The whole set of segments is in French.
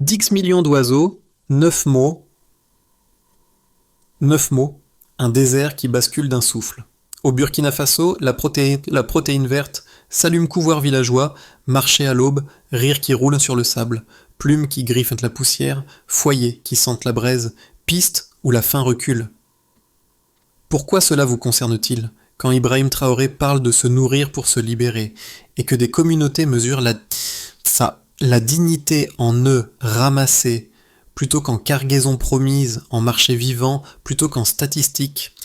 10 millions d'oiseaux, 9 mots, 9 mots, un désert qui bascule d'un souffle. Au Burkina Faso, la protéine verte s'allume couvoir villageois, marcher à l'aube, rire qui roule sur le sable, plumes qui griffent la poussière, foyers qui sentent la braise, piste où la faim recule. Pourquoi cela vous concerne-t-il quand Ibrahim Traoré parle de se nourrir pour se libérer et que des communautés mesurent la dignité en œufs ramassés plutôt qu'en cargaison promise, en marché vivant plutôt qu'en statistiques?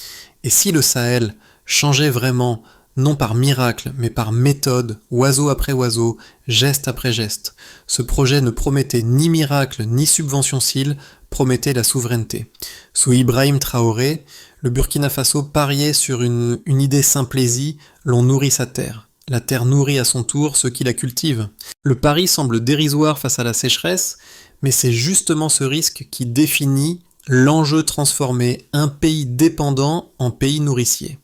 Et si le Sahel changeait vraiment, non par miracle, mais par méthode, oiseau après oiseau, geste après geste? Ce projet ne promettait ni miracle ni subvention SIL, promettait la souveraineté. Sous Ibrahim Traoré, le Burkina Faso pariait sur une idée simplaisie, l'on nourrit sa terre. La terre nourrit à son tour ceux qui la cultivent. Le pari semble dérisoire face à la sécheresse, mais c'est justement ce risque qui définit l'enjeu transformer un pays dépendant en pays nourricier.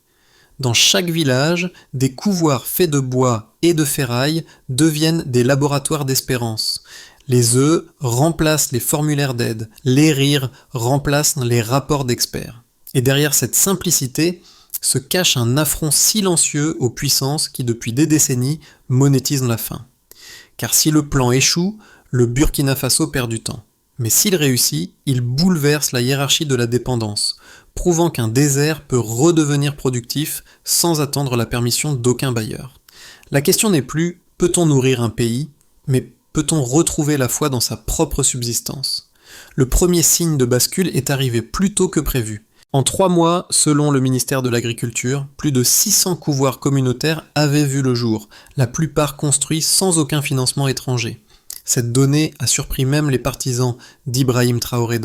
Dans chaque village, des couvoirs faits de bois et de ferraille deviennent des laboratoires d'espérance. Les œufs remplacent les formulaires d'aide, les rires remplacent les rapports d'experts. Et derrière cette simplicité se cache un affront silencieux aux puissances qui depuis des décennies monétisent la faim. Car si le plan échoue, le Burkina Faso perd du temps. Mais s'il réussit, il bouleverse la hiérarchie de la dépendance, prouvant qu'un désert peut redevenir productif sans attendre la permission d'aucun bailleur. La question n'est plus « peut-on nourrir un pays ?», mais peut-on retrouver la foi dans sa propre subsistance ? Le premier signe de bascule est arrivé plus tôt que prévu. En 3 mois, selon le ministère de l'Agriculture, plus de 600 couvoirs communautaires avaient vu le jour, la plupart construits sans aucun financement étranger. Cette donnée a surpris même les partisans d'Ibrahim Traoré,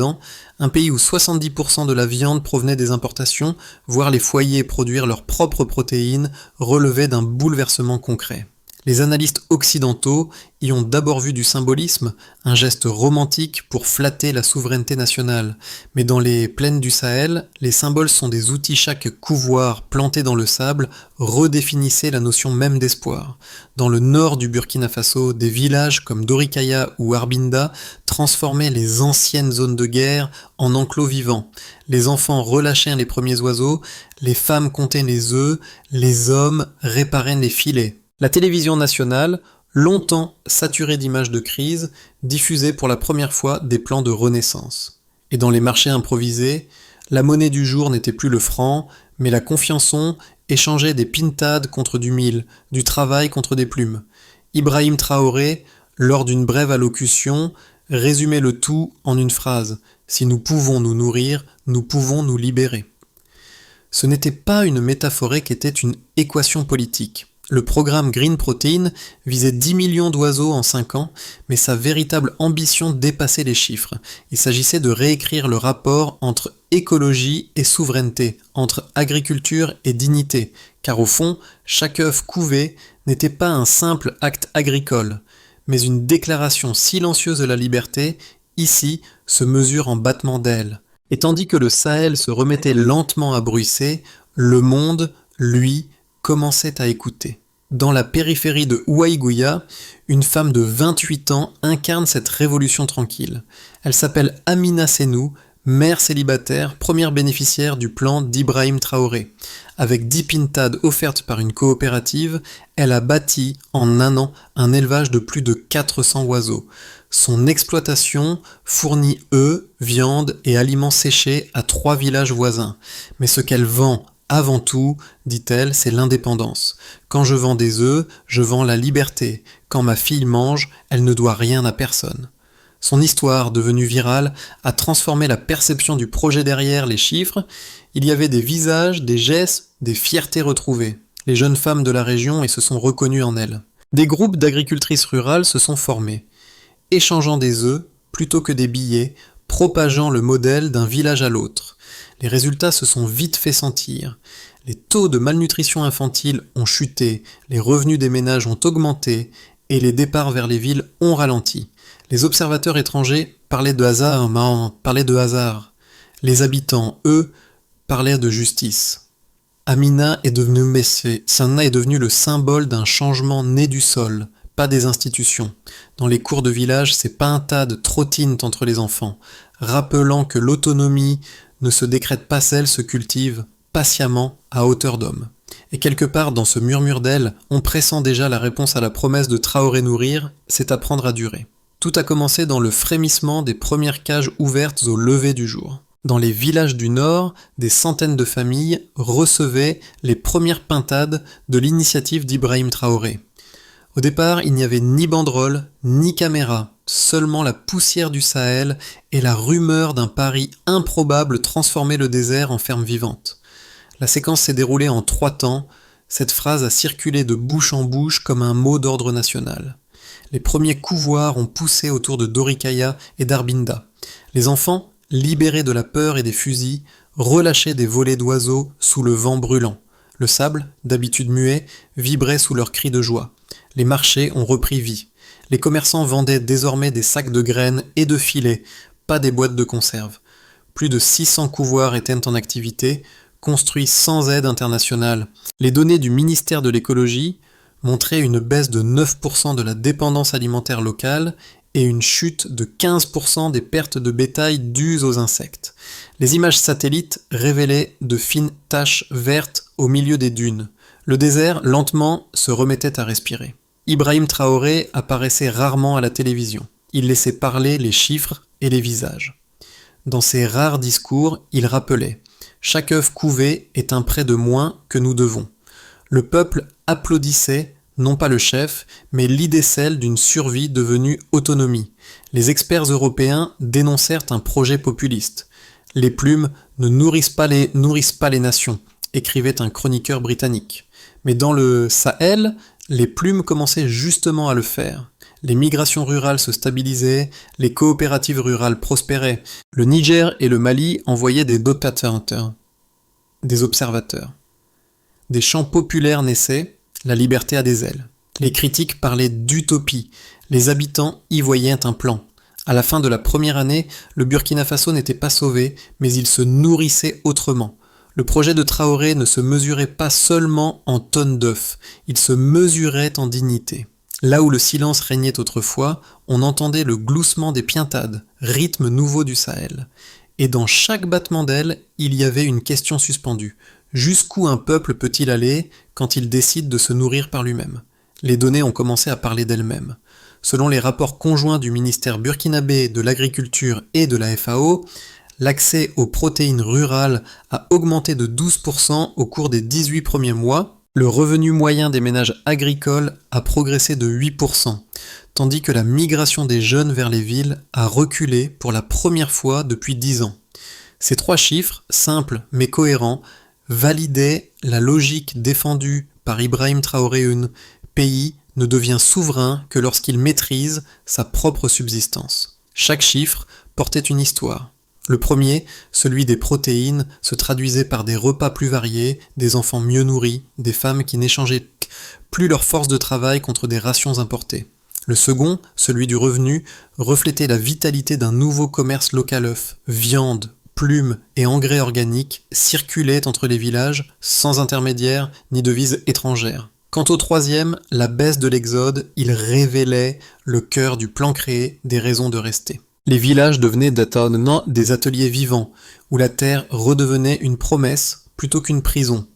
un pays où 70% de la viande provenait des importations, voire les foyers produire leurs propres protéines, relevaient d'un bouleversement concret. Les analystes occidentaux y ont d'abord vu du symbolisme, un geste romantique pour flatter la souveraineté nationale. Mais dans les plaines du Sahel, les symboles sont des outils. Chaque couvoir planté dans le sable redéfinissait la notion même d'espoir. Dans le nord du Burkina Faso, des villages comme Dorikaya ou Arbinda transformaient les anciennes zones de guerre en enclos vivants. Les enfants relâchaient les premiers oiseaux, les femmes comptaient les œufs, les hommes réparaient les filets. La télévision nationale, longtemps saturée d'images de crise, diffusait pour la première fois des plans de renaissance. Et dans les marchés improvisés, la monnaie du jour n'était plus le franc, mais la confiançon échangeait des pintades contre du mil, du travail contre des plumes. Ibrahim Traoré, lors d'une brève allocution, résumait le tout en une phrase : « Si nous pouvons nous nourrir, nous pouvons nous libérer ». Ce n'était pas une métaphore qu'était une équation politique. Le programme Green Protein visait 10 millions d'oiseaux en 5 ans, mais sa véritable ambition dépassait les chiffres. Il s'agissait de réécrire le rapport entre écologie et souveraineté, entre agriculture et dignité, car au fond, chaque œuf couvé n'était pas un simple acte agricole, mais une déclaration silencieuse de la liberté, ici, se mesure en battements d'ailes. Et tandis que le Sahel se remettait lentement à bruisser, le monde, lui, commençait à écouter. Dans la périphérie de Ouaïgouya, une femme de 28 ans incarne cette révolution tranquille. Elle s'appelle Amina Senou, mère célibataire, première bénéficiaire du plan d'Ibrahim Traoré. Avec 10 pintades offertes par une coopérative, elle a bâti en 1 an un élevage de plus de 400 oiseaux. Son exploitation fournit œufs, viande et aliments séchés à 3 villages voisins. Mais ce qu'elle vend avant tout, dit-elle, c'est l'indépendance. Quand je vends des œufs, je vends la liberté. Quand ma fille mange, elle ne doit rien à personne. Son histoire, devenue virale, a transformé la perception du projet derrière les chiffres. Il y avait des visages, des gestes, des fiertés retrouvées. Les jeunes femmes de la région se sont reconnues en elle. Des groupes d'agricultrices rurales se sont formés, échangeant des œufs plutôt que des billets, propageant le modèle d'un village à l'autre. Les résultats se sont vite fait sentir. Les taux de malnutrition infantile ont chuté, les revenus des ménages ont augmenté et les départs vers les villes ont ralenti. Les observateurs étrangers parlaient de hasard. Les habitants, eux, parlaient de justice. Amina est devenue le symbole d'un changement né du sol, pas des institutions. Dans les cours de village, c'est pas un tas de trottines entre les enfants, rappelant que l'autonomie ne se décrète pas, elle se cultive patiemment à hauteur d'homme. Et quelque part dans ce murmure d'ailes, on pressent déjà la réponse à la promesse de Traoré nourrir, c'est apprendre à durer. Tout a commencé dans le frémissement des premières cages ouvertes au lever du jour. Dans les villages du Nord, des centaines de familles recevaient les premières pintades de l'initiative d'Ibrahim Traoré. Au départ, il n'y avait ni banderole, ni caméra, seulement la poussière du Sahel et la rumeur d'un pari improbable transformer le désert en ferme vivante. La séquence s'est déroulée en 3 temps, cette phrase a circulé de bouche en bouche comme un mot d'ordre national. Les premiers couvoirs ont poussé autour de Dorikaya et d'Arbinda. Les enfants, libérés de la peur et des fusils, relâchaient des volées d'oiseaux sous le vent brûlant. Le sable, d'habitude muet, vibrait sous leurs cris de joie. Les marchés ont repris vie. Les commerçants vendaient désormais des sacs de graines et de filets, pas des boîtes de conserve. Plus de 600 couvoirs étaient en activité, construits sans aide internationale. Les données du ministère de l'écologie montraient une baisse de 9% de la dépendance alimentaire locale et une chute de 15% des pertes de bétail dues aux insectes. Les images satellites révélaient de fines taches vertes au milieu des dunes. Le désert, lentement, se remettait à respirer. Ibrahim Traoré apparaissait rarement à la télévision. Il laissait parler les chiffres et les visages. Dans ses rares discours, il rappelait « Chaque œuf couvé est un prêt de moins que nous devons ». Le peuple applaudissait, non pas le chef, mais l'idée celle d'une survie devenue autonomie. Les experts européens dénoncèrent un projet populiste. « Les plumes ne nourrissent pas les nations », écrivait un chroniqueur britannique. Mais dans le Sahel, les plumes commençaient justement à le faire. Les migrations rurales se stabilisaient, les coopératives rurales prospéraient. Le Niger et le Mali envoyaient des observateurs. Des chants populaires naissaient, la liberté a des ailes. Les critiques parlaient d'utopie, les habitants y voyaient un plan. À la fin de la première année, le Burkina Faso n'était pas sauvé, mais il se nourrissait autrement. Le projet de Traoré ne se mesurait pas seulement en tonnes d'œufs, il se mesurait en dignité. Là où le silence régnait autrefois, on entendait le gloussement des piintades, rythme nouveau du Sahel. Et dans chaque battement d'ailes, il y avait une question suspendue. Jusqu'où un peuple peut-il aller quand il décide de se nourrir par lui-même ? Les données ont commencé à parler d'elles-mêmes. Selon les rapports conjoints du ministère burkinabé de l'Agriculture et de la FAO, l'accès aux protéines rurales a augmenté de 12% au cours des 18 premiers mois. Le revenu moyen des ménages agricoles a progressé de 8%, tandis que la migration des jeunes vers les villes a reculé pour la première fois depuis 10 ans. Ces 3 chiffres, simples mais cohérents, validaient la logique défendue par Ibrahim Traoré. Un pays ne devient souverain que lorsqu'il maîtrise sa propre subsistance. Chaque chiffre portait une histoire. Le premier, celui des protéines, se traduisait par des repas plus variés, des enfants mieux nourris, des femmes qui n'échangeaient plus leur force de travail contre des rations importées. Le second, celui du revenu, reflétait la vitalité d'un nouveau commerce local. Œufs, viande, plumes et engrais organiques circulaient entre les villages sans intermédiaire ni devise étrangère. Quant au troisième, la baisse de l'exode, il révélait le cœur du plan créé, des raisons de rester. Les villages devenaient des ateliers vivants, où la terre redevenait une promesse plutôt qu'une prison.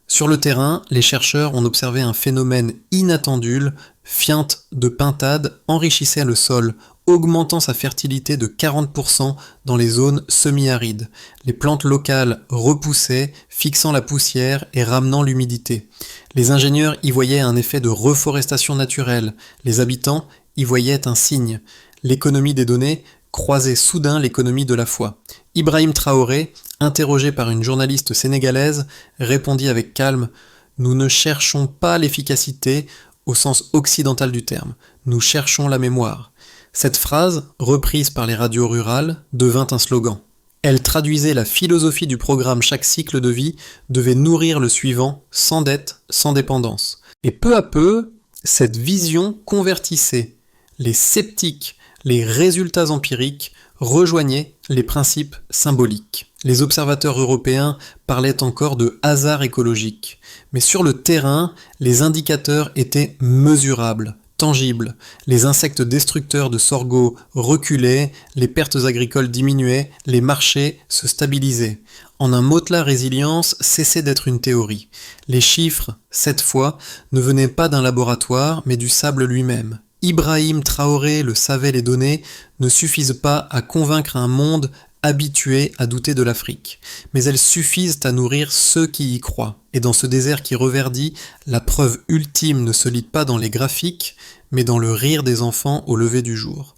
Sur le terrain, les chercheurs ont observé un phénomène inattendu, fientes de pintade enrichissaient le sol, augmentant sa fertilité de 40% dans les zones semi-arides. Les plantes locales repoussaient, fixant la poussière et ramenant l'humidité. Les ingénieurs y voyaient un effet de reforestation naturelle, les habitants y voyaient un signe. L'économie des données croisait soudain l'économie de la foi. Ibrahim Traoré, interrogé par une journaliste sénégalaise, répondit avec calme « Nous ne cherchons pas l'efficacité au sens occidental du terme, nous cherchons la mémoire ». Cette phrase, reprise par les radios rurales, devint un slogan. Elle traduisait la philosophie du programme Chaque cycle de vie devait nourrir le suivant, sans dette, sans dépendance. Et peu à peu, cette vision convertissait les sceptiques. Les résultats empiriques rejoignaient les principes symboliques. Les observateurs européens parlaient encore de hasard écologique. Mais sur le terrain, les indicateurs étaient mesurables. tangibles. Les insectes destructeurs de sorgho reculaient, les pertes agricoles diminuaient, les marchés se stabilisaient. En un mot, la résilience cessait d'être une théorie. Les chiffres, cette fois, ne venaient pas d'un laboratoire, mais du sable lui-même. Ibrahim Traoré le savait, les données ne suffisent pas à convaincre un monde habitués à douter de l'Afrique, mais elles suffisent à nourrir ceux qui y croient. Et dans ce désert qui reverdit, la preuve ultime ne se lit pas dans les graphiques, mais dans le rire des enfants au lever du jour.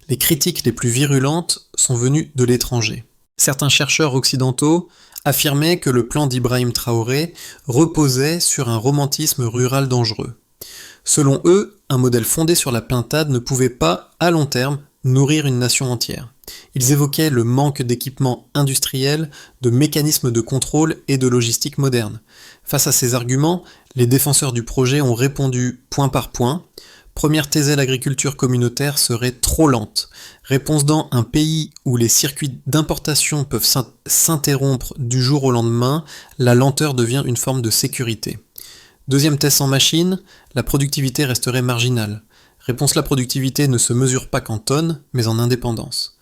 Les critiques les plus virulentes sont venues de l'étranger. Certains chercheurs occidentaux affirmaient que le plan d'Ibrahim Traoré reposait sur un romantisme rural dangereux. Selon eux, un modèle fondé sur la pintade ne pouvait pas, à long terme, nourrir une nation entière. Ils évoquaient le manque d'équipements industriels, de mécanismes de contrôle et de logistique moderne. Face à ces arguments, les défenseurs du projet ont répondu point par point. Première thèse, l'agriculture communautaire serait trop lente. Réponse dans un pays où les circuits d'importation peuvent s'interrompre du jour au lendemain, la lenteur devient une forme de sécurité. Deuxième thèse en machine, la productivité resterait marginale. Réponse, la productivité ne se mesure pas qu'en tonnes, mais en indépendance.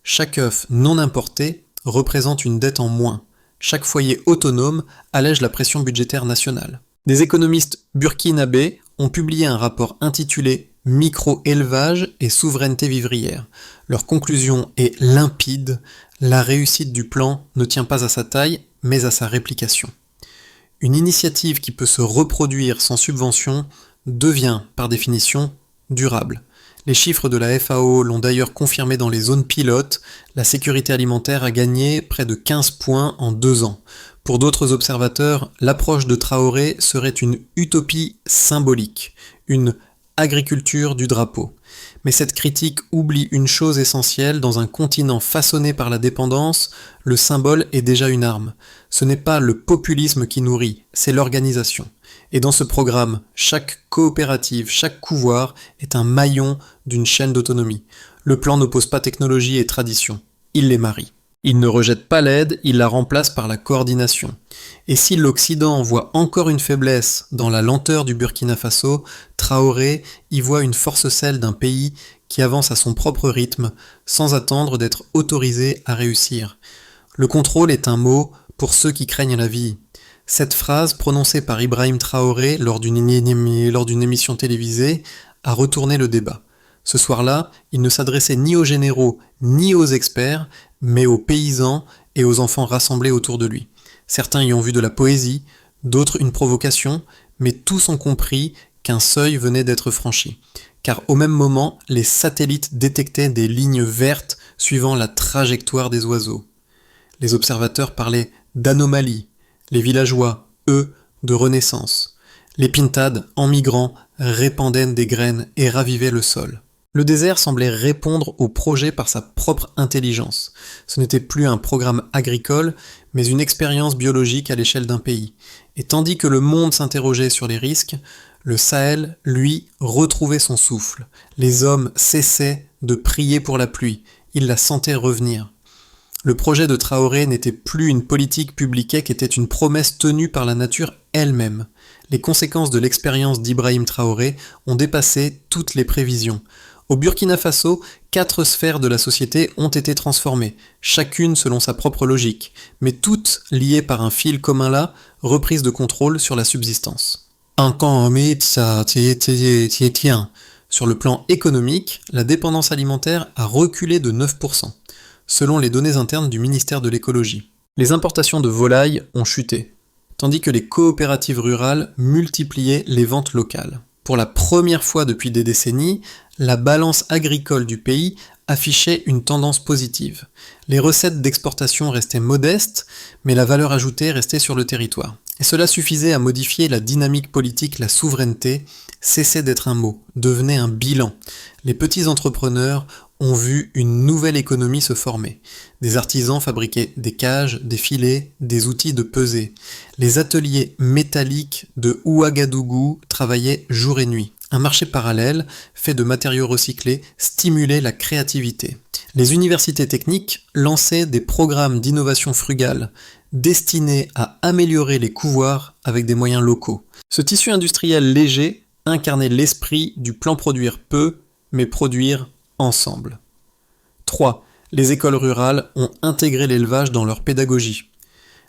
Chaque œuf non importé représente une dette en moins. Chaque foyer autonome allège la pression budgétaire nationale. Des économistes burkinabés ont publié un rapport intitulé « Micro-élevage et souveraineté vivrière ». Leur conclusion est limpide, la réussite du plan ne tient pas à sa taille, mais à sa réplication. Une initiative qui peut se reproduire sans subvention devient, par définition, durable. Les chiffres de la FAO l'ont d'ailleurs confirmé dans les zones pilotes, la sécurité alimentaire a gagné près de 15 points en 2 ans. Pour d'autres observateurs, l'approche de Traoré serait une utopie symbolique, une agriculture du drapeau. Mais cette critique oublie une chose essentielle, dans un continent façonné par la dépendance, le symbole est déjà une arme. Ce n'est pas le populisme qui nourrit, c'est l'organisation. Et dans ce programme, chaque coopérative, chaque couvoir est un maillon d'une chaîne d'autonomie. Le plan n'oppose pas technologie et tradition, il les marie. Il ne rejette pas l'aide, il la remplace par la coordination. Et si l'Occident voit encore une faiblesse dans la lenteur du Burkina Faso, Traoré y voit une force celle d'un pays qui avance à son propre rythme, sans attendre d'être autorisé à réussir. Le contrôle est un mot pour ceux qui craignent la vie. Cette phrase, prononcée par Ibrahim Traoré lors d'une émission télévisée, a retourné le débat. Ce soir-là, il ne s'adressait ni aux généraux ni aux experts, mais aux paysans et aux enfants rassemblés autour de lui. Certains y ont vu de la poésie, d'autres une provocation, mais tous ont compris qu'un seuil venait d'être franchi. Car au même moment, les satellites détectaient des lignes vertes suivant la trajectoire des oiseaux. Les observateurs parlaient d'anomalie, les villageois, eux, de renaissance. Les pintades, en migrant, répandaient des graines et ravivaient le sol. Le désert semblait répondre au projet par sa propre intelligence. Ce n'était plus un programme agricole, mais une expérience biologique à l'échelle d'un pays. Et tandis que le monde s'interrogeait sur les risques, le Sahel, lui, retrouvait son souffle. Les hommes cessaient de prier pour la pluie, ils la sentaient revenir. Le projet de Traoré n'était plus une politique publique qu'était une promesse tenue par la nature elle-même. Les conséquences de l'expérience d'Ibrahim Traoré ont dépassé toutes les prévisions. Au Burkina Faso, 4 sphères de la société ont été transformées, chacune selon sa propre logique, mais toutes liées par un fil commun là, reprise de contrôle sur la subsistance. Sur le plan économique, la dépendance alimentaire a reculé de 9%, selon les données internes du ministère de l'écologie. Les importations de volailles ont chuté, tandis que les coopératives rurales multipliaient les ventes locales. Pour la première fois depuis des décennies, la balance agricole du pays affichait une tendance positive. Les recettes d'exportation restaient modestes, mais la valeur ajoutée restait sur le territoire. Et cela suffisait à modifier la dynamique politique, la souveraineté cessait d'être un mot, devenait un bilan. Les petits entrepreneurs ont vu une nouvelle économie se former. Des artisans fabriquaient des cages, des filets, des outils de pesée. Les ateliers métalliques de Ouagadougou travaillaient jour et nuit. Un marché parallèle, fait de matériaux recyclés, stimulait la créativité. Les universités techniques lançaient des programmes d'innovation frugale, destinés à améliorer les couvoirs avec des moyens locaux. Ce tissu industriel léger incarner l'esprit du plan produire peu, mais produire ensemble. 3. Les écoles rurales ont intégré l'élevage dans leur pédagogie.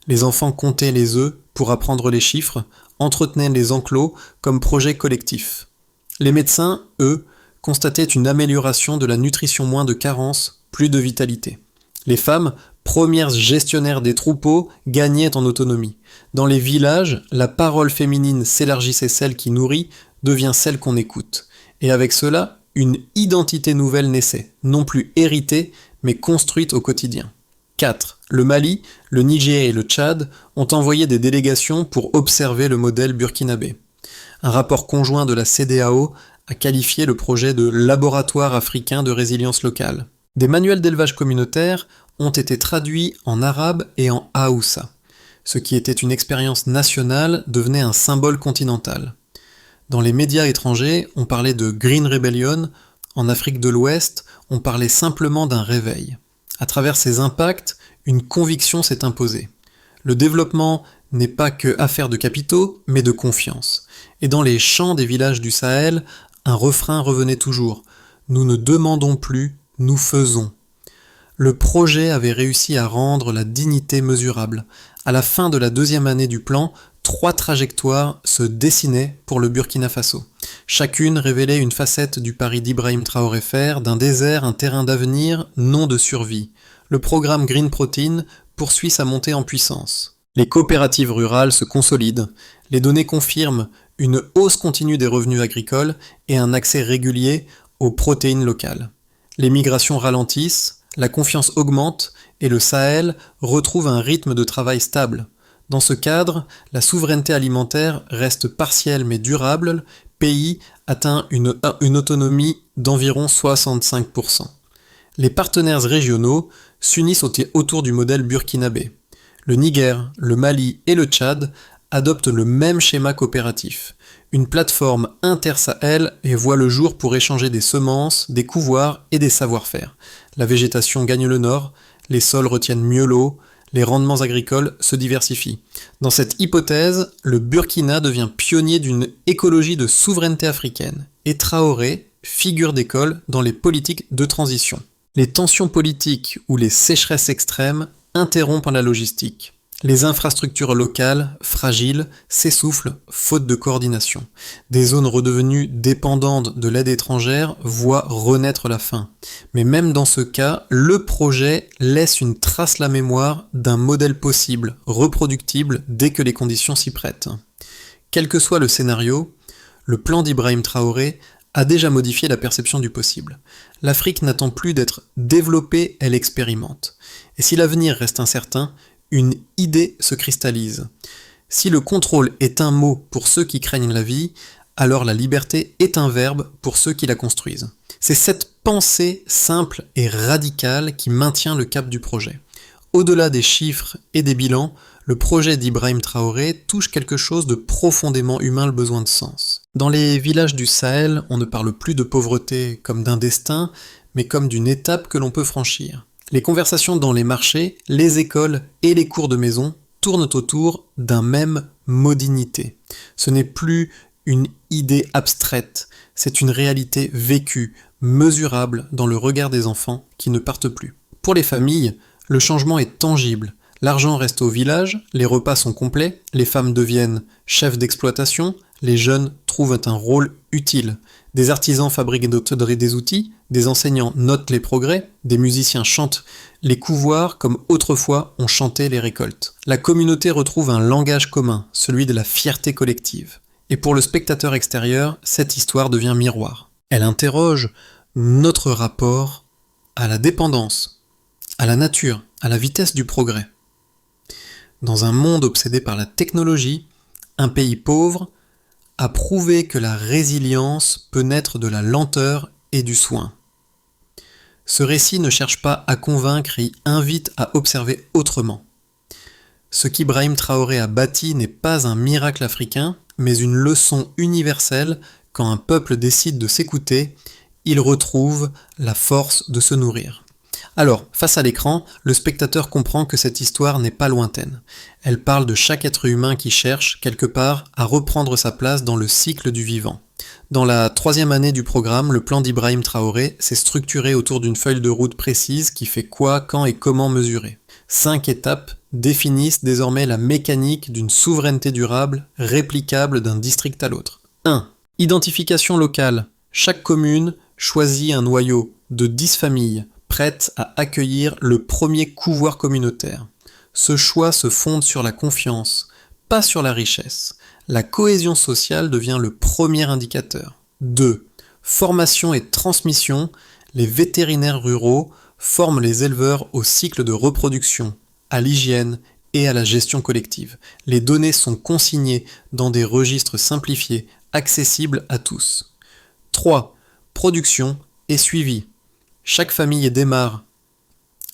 Les enfants comptaient les œufs pour apprendre les chiffres, entretenaient les enclos comme projet collectif. Les médecins, eux, constataient une amélioration de la nutrition, moins de carences, plus de vitalité. Les femmes, premières gestionnaires des troupeaux, gagnaient en autonomie. Dans les villages, la parole féminine s'élargissait, celle qui nourrit devient celle qu'on écoute. Et avec cela, une identité nouvelle naissait, non plus héritée, mais construite au quotidien. 4. Le Mali, le Niger et le Tchad ont envoyé des délégations pour observer le modèle burkinabé. Un rapport conjoint de la CEDEAO a qualifié le projet de laboratoire africain de résilience locale. Des manuels d'élevage communautaire ont été traduits en arabe et en haoussa. Ce qui était une expérience nationale devenait un symbole continental. Dans les médias étrangers, on parlait de Green Rebellion. En Afrique de l'Ouest, on parlait simplement d'un réveil. À travers ces impacts, une conviction s'est imposée. Le développement n'est pas que affaire de capitaux, mais de confiance. Et dans les champs des villages du Sahel, un refrain revenait toujours. Nous ne demandons plus, nous faisons. Le projet avait réussi à rendre la dignité mesurable. À la fin de la 2e année du plan, 3 trajectoires se dessinaient pour le Burkina Faso. Chacune révélait une facette du pari d'Ibrahim Traoré faire d'un désert un terrain d'avenir, non de survie. Le programme Green Protein poursuit sa montée en puissance. Les coopératives rurales se consolident. Les données confirment une hausse continue des revenus agricoles et un accès régulier aux protéines locales. Les migrations ralentissent, la confiance augmente et le Sahel retrouve un rythme de travail stable. Dans ce cadre, la souveraineté alimentaire reste partielle mais durable, le pays atteint une autonomie d'environ 65%. Les partenaires régionaux s'unissent autour du modèle burkinabé. Le Niger, le Mali et le Tchad adoptent le même schéma coopératif. Une plateforme inter-Sahel voit le jour pour échanger des semences, des couvoirs et des savoir-faire. La végétation gagne le nord, les sols retiennent mieux l'eau, les rendements agricoles se diversifient. Dans cette hypothèse, le Burkina devient pionnier d'une écologie de souveraineté africaine, et Traoré, figure d'école dans les politiques de transition. Les tensions politiques ou les sécheresses extrêmes interrompent la logistique. Les infrastructures locales, fragiles, s'essoufflent faute de coordination. Des zones redevenues dépendantes de l'aide étrangère voient renaître la faim. Mais même dans ce cas, le projet laisse une trace la mémoire d'un modèle possible, reproductible dès que les conditions s'y prêtent. Quel que soit le scénario, le plan d'Ibrahim Traoré a déjà modifié la perception du possible. L'Afrique n'attend plus d'être développée, elle expérimente. Et si l'avenir reste incertain, une idée se cristallise. Si le contrôle est un mot pour ceux qui craignent la vie, alors la liberté est un verbe pour ceux qui la construisent. C'est cette pensée simple et radicale qui maintient le cap du projet. Au-delà des chiffres et des bilans, le projet d'Ibrahim Traoré touche quelque chose de profondément humain, le besoin de sens. Dans les villages du Sahel, on ne parle plus de pauvreté comme d'un destin, mais comme d'une étape que l'on peut franchir. Les conversations dans les marchés, les écoles et les cours de maison tournent autour d'un même mot dignité. Ce n'est plus une idée abstraite, c'est une réalité vécue, mesurable dans le regard des enfants qui ne partent plus. Pour les familles, le changement est tangible. L'argent reste au village, les repas sont complets, les femmes deviennent chefs d'exploitation, les jeunes trouvent un rôle utile. Des artisans fabriquent des outils, des enseignants notent les progrès, des musiciens chantent les couvoirs comme autrefois on chantait les récoltes. La communauté retrouve un langage commun, celui de la fierté collective. Et pour le spectateur extérieur, cette histoire devient miroir. Elle interroge notre rapport à la dépendance, à la nature, à la vitesse du progrès. Dans un monde obsédé par la technologie, un pays pauvre a prouvé que la résilience peut naître de la lenteur et du soin. Ce récit ne cherche pas à convaincre et invite à observer autrement. Ce qu'Ibrahim Traoré a bâti n'est pas un miracle africain, mais une leçon universelle. Quand un peuple décide de s'écouter, il retrouve la force de se nourrir. Alors, face à l'écran, le spectateur comprend que cette histoire n'est pas lointaine. Elle parle de chaque être humain qui cherche, quelque part, à reprendre sa place dans le cycle du vivant. Dans la 3e année du programme, le plan d'Ibrahim Traoré s'est structuré autour d'une feuille de route précise qui fait quoi, quand et comment mesurer. 5 étapes définissent désormais la mécanique d'une souveraineté durable, réplicable d'un district à l'autre. 1. Identification locale. Chaque commune choisit un noyau de 10 familles prêtes à accueillir le premier couvoir communautaire. Ce choix se fonde sur la confiance, pas sur la richesse. La cohésion sociale devient le premier indicateur. 2. Formation et transmission. Les vétérinaires ruraux forment les éleveurs au cycle de reproduction, à l'hygiène et à la gestion collective. Les données sont consignées dans des registres simplifiés, accessibles à tous. 3. Production et suivi. Chaque famille démarre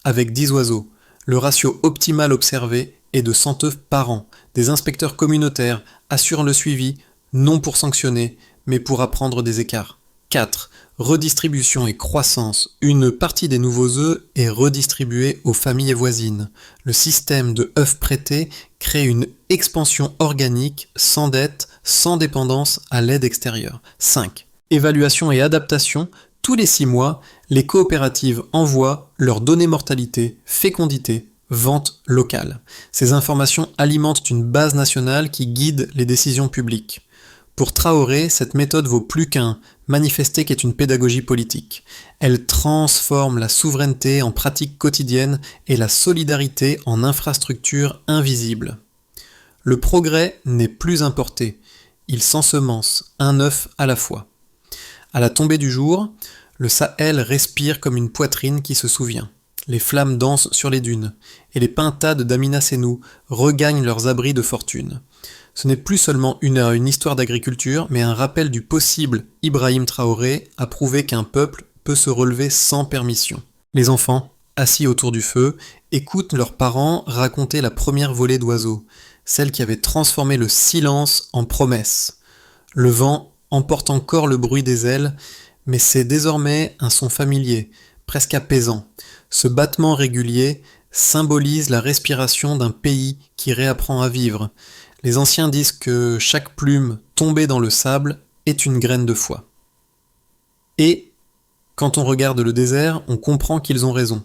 avec 10 oiseaux. Le ratio optimal observé est de 100 œufs par an. Des inspecteurs communautaires assurent le suivi, non pour sanctionner, mais pour apprendre des écarts. 4. Redistribution et croissance. Une partie des nouveaux œufs est redistribuée aux familles voisines. Le système de œufs prêtés crée une expansion organique, sans dette, sans dépendance à l'aide extérieure. 5. Évaluation et adaptation. Tous les 6 mois, les coopératives envoient leurs données mortalité, fécondité, vente locale. Ces informations alimentent une base nationale qui guide les décisions publiques. Pour Traoré, cette méthode vaut plus qu'un manifester qu'est une pédagogie politique. Elle transforme la souveraineté en pratique quotidienne et la solidarité en infrastructure invisible. Le progrès n'est plus importé, il s'ensemence, un œuf à la fois. À la tombée du jour, le Sahel respire comme une poitrine qui se souvient. Les flammes dansent sur les dunes, et les pintades d'Amina Sénou regagnent leurs abris de fortune. Ce n'est plus seulement une histoire d'agriculture, mais un rappel du possible. Ibrahim Traoré a prouvé qu'un peuple peut se relever sans permission. Les enfants, assis autour du feu, écoutent leurs parents raconter la première volée d'oiseaux, celle qui avait transformé le silence en promesse. Le vent emporte encore le bruit des ailes, mais c'est désormais un son familier, presque apaisant. Ce battement régulier symbolise la respiration d'un pays qui réapprend à vivre. Les anciens disent que chaque plume tombée dans le sable est une graine de foi. Et, quand on regarde le désert, on comprend qu'ils ont raison.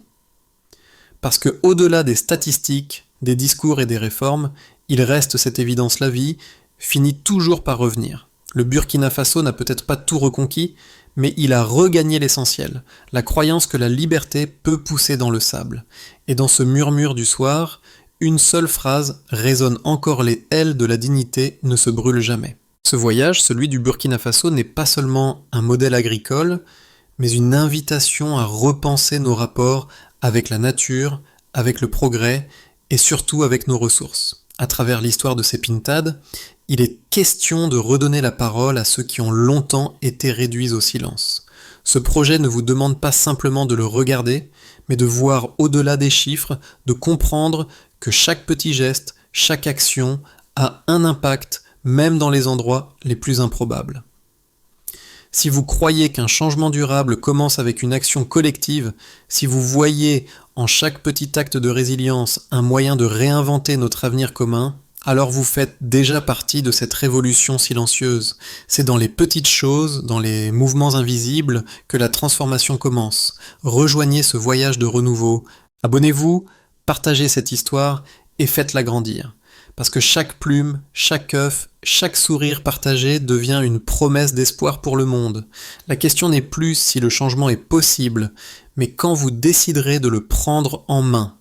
Parce que, au-delà des statistiques, des discours et des réformes, il reste cette évidence: la vie finit toujours par revenir. Le Burkina Faso n'a peut-être pas tout reconquis, mais il a regagné l'essentiel, la croyance que la liberté peut pousser dans le sable. Et dans ce murmure du soir, une seule phrase résonne encore: les ailes de la dignité ne se brûlent jamais. Ce voyage, celui du Burkina Faso, n'est pas seulement un modèle agricole, mais une invitation à repenser nos rapports avec la nature, avec le progrès et surtout avec nos ressources. À travers l'histoire de ces pintades, il est question de redonner la parole à ceux qui ont longtemps été réduits au silence. Ce projet ne vous demande pas simplement de le regarder, mais de voir au-delà des chiffres, de comprendre que chaque petit geste, chaque action a un impact, même dans les endroits les plus improbables. Si vous croyez qu'un changement durable commence avec une action collective, si vous voyez en chaque petit acte de résilience un moyen de réinventer notre avenir commun, alors vous faites déjà partie de cette révolution silencieuse. C'est dans les petites choses, dans les mouvements invisibles, que la transformation commence. Rejoignez ce voyage de renouveau. Abonnez-vous, partagez cette histoire et faites-la grandir. Parce que chaque plume, chaque œuf, chaque sourire partagé devient une promesse d'espoir pour le monde. La question n'est plus si le changement est possible, mais quand vous déciderez de le prendre en main.